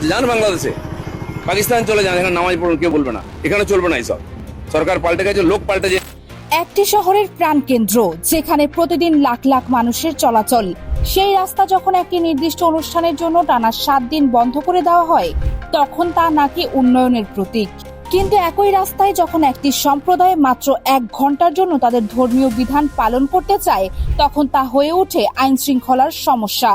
যান বাংলাদেশে, পাকিস্তান চলে যান, এখানে নামাজ পড়ুন, কেউ বলবে না। এখানে চলবে না এইসব। সরকার পাল্টে গেছে, লোক পাল্টে যে। একটি শহরের প্রাণকেন্দ্র যেখানে প্রতিদিন লাখ লাখ মানুষের চলাচল, সেই রাস্তা যখন একটি নির্দিষ্ট অনুষ্ঠানের জন্য টানা 7 দিন বন্ধ করে দেওয়া হয়, তখন তা নাকি উন্নয়নের প্রতীক। কিন্তু একই রাস্তায় যখন একটি সম্প্রদায় মাত্র 1 ঘন্টার জন্য তাদের ধর্মীয় বিধান পালন করতে চায়, তখন তা হয়ে ওঠে আইন শৃঙ্খলার সমস্যা।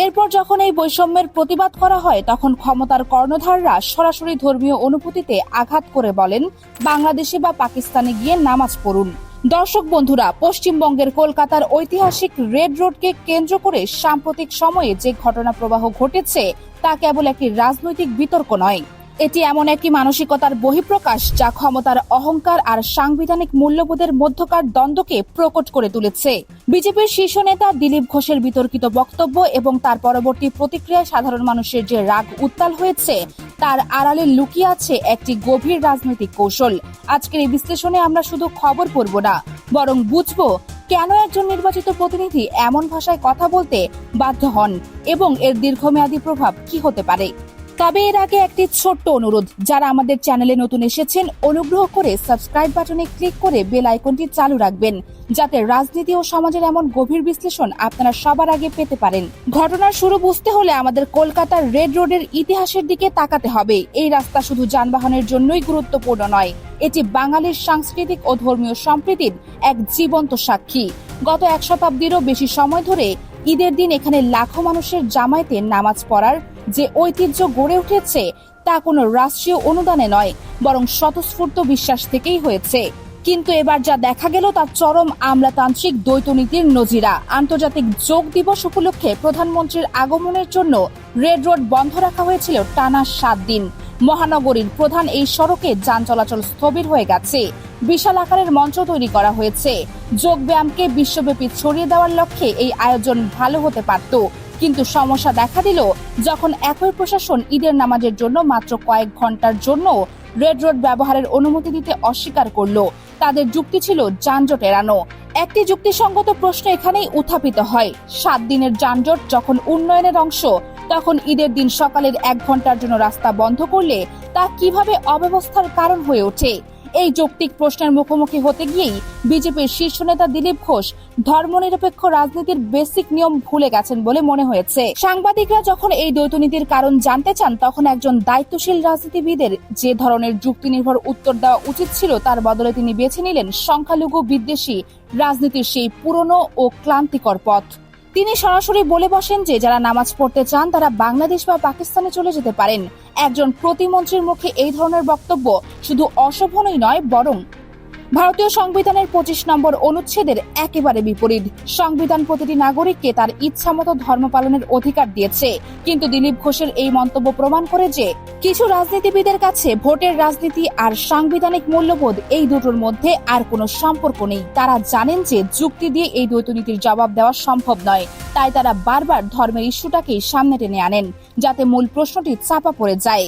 এরপর যখন এই বৈষম্যের প্রতিবাদ করা হয়, তখন ক্ষমতার কর্ণধাররা সরাসরি ধর্মীয় অনুভূতিতে আঘাত করে বলেন, বাংলাদেশে বা পাকিস্তানে গিয়ে নামাজ পড়ুন। দর্শক বন্ধুরা, পশ্চিমবঙ্গের কলকাতার ঐতিহাসিক রেড রোডকে কেন্দ্র করে সাম্প্রতিক সময়ে যে ঘটনা প্রবাহ ঘটেছে, তা কেবল একটি রাজনৈতিক বিতর্ক নয়। এটি এমন একটি মানসিকতার বহিঃপ্রকাশ যা ক্ষমতার অহংকার আর সাংবিধানিক মূল্যবোধের মধ্যকার দ্বন্দ্বকে প্রকট করে তুলেছে। বিজেপির শীর্ষ নেতা দিলীপ ঘোষের বিতর্কিত বক্তব্য এবং তার পরবর্তী প্রতিক্রিয়ায় সাধারণ মানুষের যে রাগ উত্তাল হয়েছে, তার আড়ালে লুকিয়ে আছে একটি গভীর রাজনৈতিক কৌশল। আজকের এই বিশ্লেষণে আমরা শুধু খবর পড়ব না, বরং বুঝব কেন একজন নির্বাচিত প্রতিনিধি এমন ভাষায় কথা বলতে বাধ্য হন এবং এর দীর্ঘমেয়াদী প্রভাব কি হতে পারে। তবে এর আগে একটি ছোট্ট অনুরোধ, যারা আমাদের চ্যানেলে নতুন এসেছেন, অনুগ্রহ করে সাবস্ক্রাইব বাটনে ক্লিক করে বেল আইকনটি চালু রাখবেন, যাতে রাজনীতি ও সমাজের এমন গভীর বিশ্লেষণ আপনারা সবার আগে পেতে পারেন। ঘটনার শুরু বুঝতে হলে আমাদের কলকাতার রেড রোডের ইতিহাসের দিকে তাকাতে হবে। এই রাস্তা শুধু যানবাহনের জন্যই গুরুত্বপূর্ণ নয়, এটি বাঙালির সাংস্কৃতিক ও ধর্মীয় সম্প্রীতির এক জীবন্ত সাক্ষী। গত 1 শতাব্দীরও বেশি সময় ধরে ঈদের দিন এখানে লাখো মানুষের জামায়াতে নামাজ পড়ার যে ঐতিহ্য গড়ে উঠেছে, তা কোনো রাষ্ট্রীয় অনুদানে নয়, বরং স্বতঃস্ফূর্ত বিশ্বাস থেকেই হয়েছে। কিন্তু এবার যা দেখা গেল তা চরম আমলাতান্ত্রিক দ্বৈতনীতির নজিরা। আন্তর্জাতিক যোগ দিবস উপলক্ষে প্রধানমন্ত্রীর আগমনের জন্য রেড রোড বন্ধ রাখা হয়েছিল টানা 7 দিন। মহানগরীর প্রধান এই সড়কে যান চলাচল স্থবির হয়ে গেছে। বিশাল আকারের মঞ্চ তৈরি করা হয়েছে। যোগ ব্যায়ামকে বিশ্বব্যাপী ছড়িয়ে দেওয়ার লক্ষ্যে এই আয়োজন ভালো হতে পারত, কিন্তু সমস্যা দেখা দিল যখন একই প্রশাসন ঈদের নামাজের জন্য মাত্র কয়েক ঘন্টার জন্য রেড রোড ব্যবহারের অনুমতি দিতে অস্বীকার করলো। তাদের যুক্তি ছিল যানজট এড়ানো। একটি যুক্তিসঙ্গত প্রশ্ন এখানেই উত্থাপিত হয়, 7 দিনের যানজট যখন উন্নয়নের অংশ, তখন ঈদের দিন সকালের 1 ঘন্টার জন্য রাস্তা বন্ধ করলে তা কিভাবে অব্যবস্থার কারণ হয়ে ওঠে? এই যৌক্তিক প্রশ্নের মুখোমুখি হতে গিয়েই বিজেপির শীর্ষ নেতা দিলীপ ঘোষ ধর্মনিরপেক্ষ রাজনীতির বেসিক নিয়ম ভুলে গেছেন বলে মনে হয়েছে। সাংবাদিকরা যখন এই দ্বৈতনীতির কারণ জানতে চান, তখন একজন দায়িত্বশীল রাজনীতিবিদের যে ধরনের যুক্তি নির্ভর উত্তর দেওয়া উচিত ছিল, তার বদলে তিনি বেছে নিলেন সংখ্যালঘু বিদ্বেষী রাজনীতির সেই পুরনো ও ক্লান্তিকর পথ। তিনি সরাসরি বলে বসেন যে যারা নামাজ পড়তে চান তারা বাংলাদেশ বা পাকিস্তানে চলে যেতে পারেন। একজন প্রতিমন্ত্রীর মুখে এই ধরনের বক্তব্য শুধু অশোভনই নয়, বরং ভারতীয় সংবিধানের 25 নম্বর অনুচ্ছেদের একেবারে বিপরীত। সংবিধান প্রতিটি নাগরিককে তার ইচ্ছামতো ধর্ম পালনের অধিকার দিয়েছে। কিন্তু দিলীপ ঘোষের এই মন্তব্য প্রমাণ করে যে কিছু রাজনীতিবিদের কাছে ভোটের রাজনীতি আর সাংবিধানিক মূল্যবোধ, এই দুটোর মধ্যে আর কোনো সম্পর্ক নেই। তারা জানেন যে যুক্তি দিয়ে এই দ্বৈতনীতির জবাব দেওয়া সম্ভব নয়, তাই তারা বারবার ধর্মের ইস্যুটাকেই সামনে টেনে আনেন, যাতে মূল প্রশ্নটি চাপা পড়ে যায়।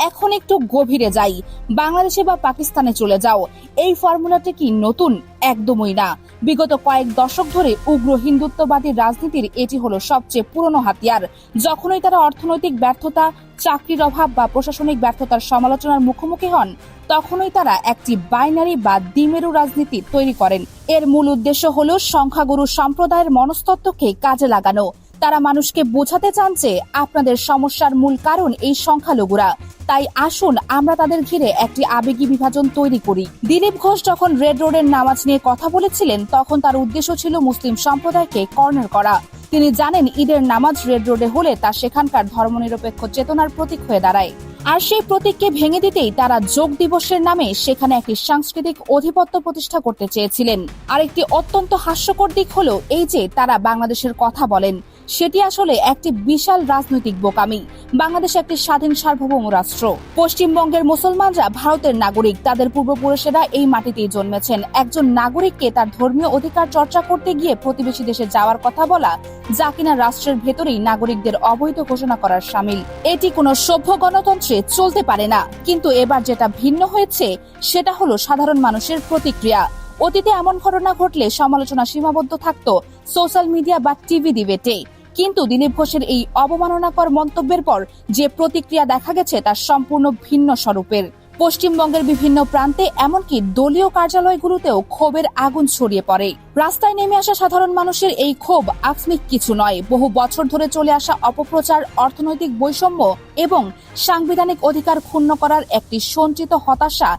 এখন একটু গভীরে যাই, বাংলাদেশে বা পাকিস্তানে চলে যাও, এই ফর্মুলাটি কি নতুন? একদমই না। বিগত কয়েক দশক ধরে উগ্র হিন্দুত্ববাদী রাজনীতির এটি হলো সবচেয়ে পুরনো হাতিয়ার। যখনই তারা অর্থনৈতিক ব্যর্থতা, চাকরির অভাব বা প্রশাসনিক ব্যর্থতার সমালোচনার মুখোমুখি হন, তখনই তারা একটি বাইনারি বা দ্বিমেরু রাজনীতি তৈরি করেন। এর মূল উদ্দেশ্য হলো সংখ্যাগুরু সম্প্রদায়ের মনস্তত্ত্বকে কাজে লাগানো। তারা মানুষকে বোঝাতে চান যে আপনাদের সমস্যার মূল কারণ এই সংখ্যালঘুরা, তাই আসুন আমরা তাদের ঘিরে একটি আবেগী বিভাজন তৈরি করি। দিলীপ ঘোষ যখন রেড রোডের নামাজ নিয়ে কথা বলেছিলেন, তখন তার উদ্দেশ্য ছিল মুসলিম সম্প্রদায়কে কর্নার করা। তিনি জানেন ঈদের নামাজ রেড রোডে হলে তা সেখানকার ধর্মনিরপেক্ষ চেতনার প্রতীক হয়ে দাঁড়ায়, আর সেই প্রতীককে ভেঙে দিতেই তারা যোগ দিবসের নামে সেখানে একটি সাংস্কৃতিক আধিপত্য প্রতিষ্ঠা করতে চেয়েছিলেন। আরেকটি অত্যন্ত হাস্যকর দিক হলো এই যে তারা বাংলাদেশের কথা বলেন, সেটি আসলে একটি বিশাল রাজনৈতিক বোকামি। বাংলাদেশ একটি স্বাধীন সার্বভৌম রাষ্ট্র। পশ্চিমবঙ্গের মুসলমানরা ভারতের নাগরিক, তাদের পূর্বপুরুষেরা এই মাটিতেই জন্মেছেন। একজন নাগরিককে তার ধর্মীয় অধিকার চর্চা করতে গিয়ে প্রতিবেশী দেশে যাওয়ার কথা বলা, যা কিনা রাষ্ট্রের ভেতরেই নাগরিকদের অবৈধ ঘোষণা করার শামিল, এটি কোনো সভ্য গণতন্ত্রে চলতে পারে না। কিন্তু এবার যেটা ভিন্ন হয়েছে সেটা হলো সাধারণ মানুষের প্রতিক্রিয়া। অতীতে এমন ঘটনা ঘটলে সমালোচনা সীমাবদ্ধ থাকতো সোশ্যাল মিডিয়া বা টিভি ডিবেটে, কিন্তু দিলীপ ঘোষের এই অবমাননাকর মন্তব্যের পর যে প্রতিক্রিয়া দেখা গেছে তা সম্পূর্ণ ভিন্ন স্বরূপের। পশ্চিমবঙ্গের বিভিন্ন প্রান্তে এমনকি দলীয় কার্যালয়গুলোতেও ক্ষোভের আগুন ছড়িয়ে পড়ে। রাস্তায় নেমে আসা সাধারণ মানুষের এই ক্ষোভ আকস্মিক কিছু নয়, বহু বছর ধরে চলে আসা অপপ্রচার, অর্থনৈতিক বৈষম্য এবং সাংবিধানিক অধিকার ক্ষুণ্ণ করার একটি সঞ্চিত হতাশা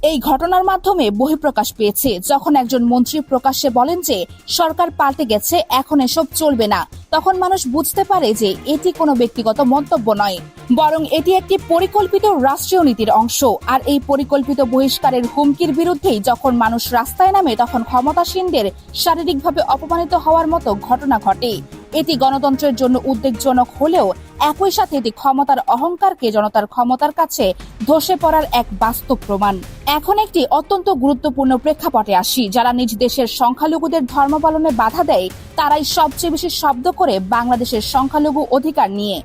এই ঘটনার মাধ্যমে বহিঃপ্রকাশ পেয়েছে। যখন একজন মন্ত্রী প্রকাশ্যে বলেন যে সরকার পাল্টে গেছে, এখন এসব চলবে না, তখন মানুষ বুঝতে পারে যে এটি কোনো ব্যক্তিগত মন্তব্য নয়, বরং এটি একটি পরিকল্পিত রাষ্ট্রীয় নীতির অংশ। আর এই পরিকল্পিত বহিষ্কারের হুমকির বিরুদ্ধেই যখন মানুষ রাস্তায় নামে, তখন ক্ষমতাসীনদের শারীরিকভাবে অপমানিত হওয়ার মতো ঘটনা ঘটে। এটি গণতন্ত্রের জন্য উদ্বেগজনক হলেও একই সাথে এটি ক্ষমতার অহংকারকে জনতার ক্ষমতার কাছে ধসে পড়ার এক বাস্তব প্রমাণ। এখন একটি অত্যন্ত গুরুত্বপূর্ণ প্রেক্ষাপটে আসি। যারা নিজ দেশের সংখ্যালঘুদের ধর্ম পালনে বাধা দেয়, তারাই সবচেয়ে বেশি শব্দ করে বাংলাদেশের সংখ্যালঘু অধিকার নিয়ে।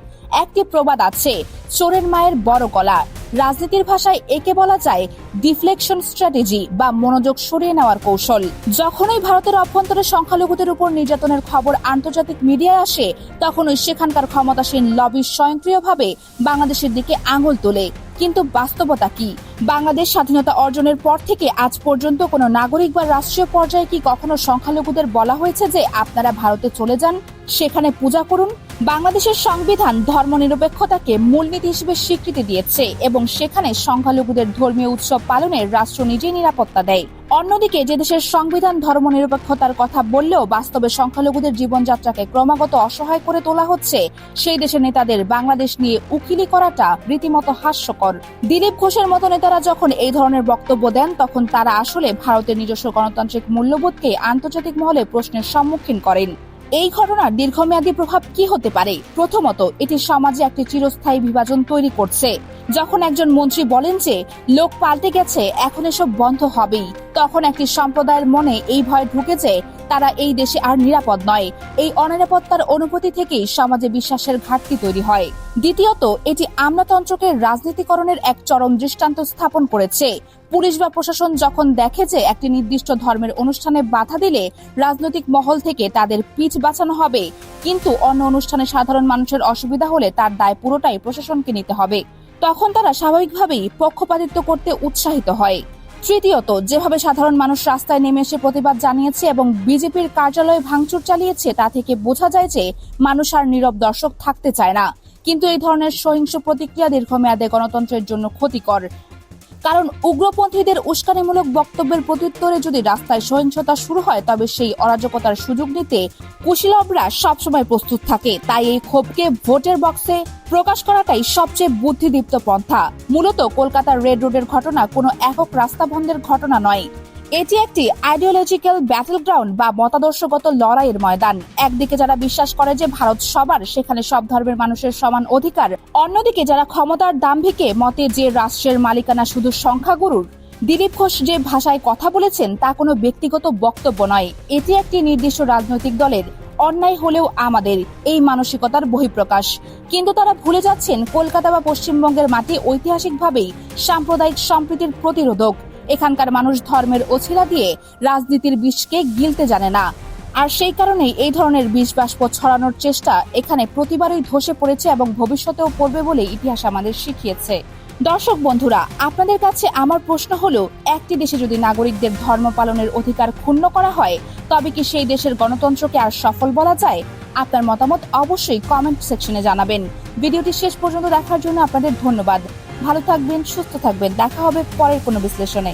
একটি প্রবাদ আছে, চোরের মায়ের বড় গলা। রাজনীতির ভাষায় একে বলা যায় ডিফ্লেকশন স্ট্র্যাটেজি বা মনোযোগ সরিয়ে নেওয়ার কৌশল। যখনই ভারতের অভ্যন্তরে সংখ্যালঘুদের উপর নির্যাতনের খবর আন্তর্জাতিক মিডিয়ায় আসে, তখনই সেখানকার ক্ষমতাসীন লবি স্বয়ংক্রিয়ভাবে বাংলাদেশের দিকে আঙুল তোলে। কিন্তু বাস্তবতা কি? বাংলাদেশ স্বাধীনতা অর্জনের পর থেকে আজ পর্যন্ত কোনো নাগরিক বা রাষ্ট্রীয় পর্যায়ে কি কখনো সংখ্যালঘুদের বলা হয়েছে যে আপনারা ভারতে চলে যান, সেখানে পূজা করুন? বাংলাদেশের সংবিধান ধর্মনিরপেক্ষতাকে মূলনীতি হিসেবে স্বীকৃতি দিয়েছে এবং সেখানে সংখ্যালঘুদের ধর্মীয় উৎসব পালনের রাষ্ট্র নিজেই নিরাপত্তা দেয়। অন্যদিকে যে দেশের সংবিধান ধর্মনিরপেক্ষতার কথা বললেও বাস্তবে সংখ্যালঘুদের জীবনযাত্রাকে ক্রমাগত অসহায় করে তোলা হচ্ছে, সেই দেশের নেতাদের বাংলাদেশ নিয়ে উকিলি করাটা রীতিমতো হাস্যকর। দিলীপ ঘোষের মতো নেতারা যখন এই ধরনের বক্তব্য দেন, তখন তারা আসলে ভারতের নিজস্ব গণতান্ত্রিক মূল্যবোধকে আন্তর্জাতিক মহলে প্রশ্নের সম্মুখীন করেন। এই ঘটনার দীর্ঘমেয়াদী প্রভাব কি হতে পারে? প্রথমত, এটি সমাজে একটি চিরস্থায়ী বিভাজন তৈরি করছে। যখন একজন মন্ত্রী বলেন যে লোক পাল্টে গেছে, এখন এসব বন্ধ হবেই, তখন একটি সম্প্রদায়ের মনে এই ভয় ঢুকে যে তারা এই দেশে আর নিরাপদ নয়। এই অনিরাপত্তার অনুভূতি থেকেই সমাজে বিশ্বাসের ঘাটতি তৈরি হয়। দ্বিতীয়ত, এটি আমলাতন্ত্রকে রাজনীতিকরণের এক চরম দৃষ্টান্ত স্থাপন করেছে। পুলিশ বা প্রশাসন যখন দেখে যে একটি নির্দিষ্ট ধর্মের অনুষ্ঠানে বাধা দিলে রাজনৈতিক মহল থেকে তাদের পিঠ বাঁচানো হবে, কিন্তু অন্য অনুষ্ঠানে সাধারণ মানুষের অসুবিধা হলে তার দায় পুরোটাই প্রশাসনকে নিতে হবে, তখন তারা স্বাভাবিকভাবেই পক্ষপাতিত্ব করতে উৎসাহিত হয়। তৃতীয়ত, যেভাবে সাধারণ মানুষ রাস্তায় নেমে এসে প্রতিবাদ জানিয়েছে এবং বিজেপির কার্যালয়ে ভাঙচুর চালিয়েছে, তা থেকে বোঝা যায় যে মানুষ আর নীরব দর্শক থাকতে চায় না। কিন্তু এই ধরনের সহিংস প্রতিক্রিয়া দীর্ঘমেয়াদে গণতন্ত্রের জন্য ক্ষতিকর, কারণ উগ্রপন্থীদের উস্কানিমূলক বক্তব্যের প্রত্যুত্তরে যদি রাস্তায় সহিংসতা শুরু হয়, তবে সেই অরাজকতার সুযোগ নিতে কুশীলবরা সবসময় প্রস্তুত থাকে। তাই এই ক্ষোভকে ভোটের বক্সে প্রকাশ করাটাই সবচেয়ে বুদ্ধিদীপ্ত পন্থা। মূলত কলকাতার রেড রোডের ঘটনা কোনো একক রাস্তা বন্ধের ঘটনা নয়, এটি একটি আইডিওলজিক্যাল ব্যাটল গ্রাউন্ড বা মতাদর্শগত লড়াইয়ের ময়দান। একদিকে যারা বিশ্বাস করে যে ভারত সবার, সেখানে সব ধর্মের মানুষের সমান অধিকার, অন্যদিকে যারা ক্ষমতার দাম্ভিকে মতে যে রাষ্ট্রের মালিকানা শুধু সংখ্যাগুরুর। দিলীপ ঘোষ যে ভাষায় কথা বলেছেন তা কোনো ব্যক্তিগত বক্তব্য নয়, এটি একটি নির্দিষ্ট রাজনৈতিক দলের অন্যায় হলেও আমাদের এই মানসিকতার বহিঃপ্রকাশ। কিন্তু তারা ভুলে যাচ্ছেন কলকাতা বা পশ্চিমবঙ্গের মাটি ঐতিহাসিকভাবেই সাম্প্রদায়িক সম্প্রীতির প্রতিরোধক। এখানকার মানুষ ধর্মের অছিলা দিয়ে রাজনীতির বিষকে গিলতে জানে না, আর সেই কারণেই এই ধরনের বিষ বাষ্প ছড়ানোর চেষ্টা এখানে প্রতিবারই ধসে পড়েছে এবং ভবিষ্যতেও পড়বে বলে ইতিহাস আমাদের শিখিয়েছে। দর্শক বন্ধুরা, আপনাদের কাছে আমার প্রশ্ন হলো, একটি দেশে যদি নাগরিকদের ধর্ম পালনের অধিকার ক্ষুণ্ণ করা হয়, তবে কি সেই দেশের গণতন্ত্রকে আর সফল বলা যায়? আপনার মতামত অবশ্যই কমেন্ট সেকশনে জানাবেন। ভিডিওটি শেষ পর্যন্ত দেখার জন্য আপনাদের ধন্যবাদ। ভালো থাকবেন, সুস্থ থাকবেন, দেখা হবে পরের কোনো বিশ্লেষণে।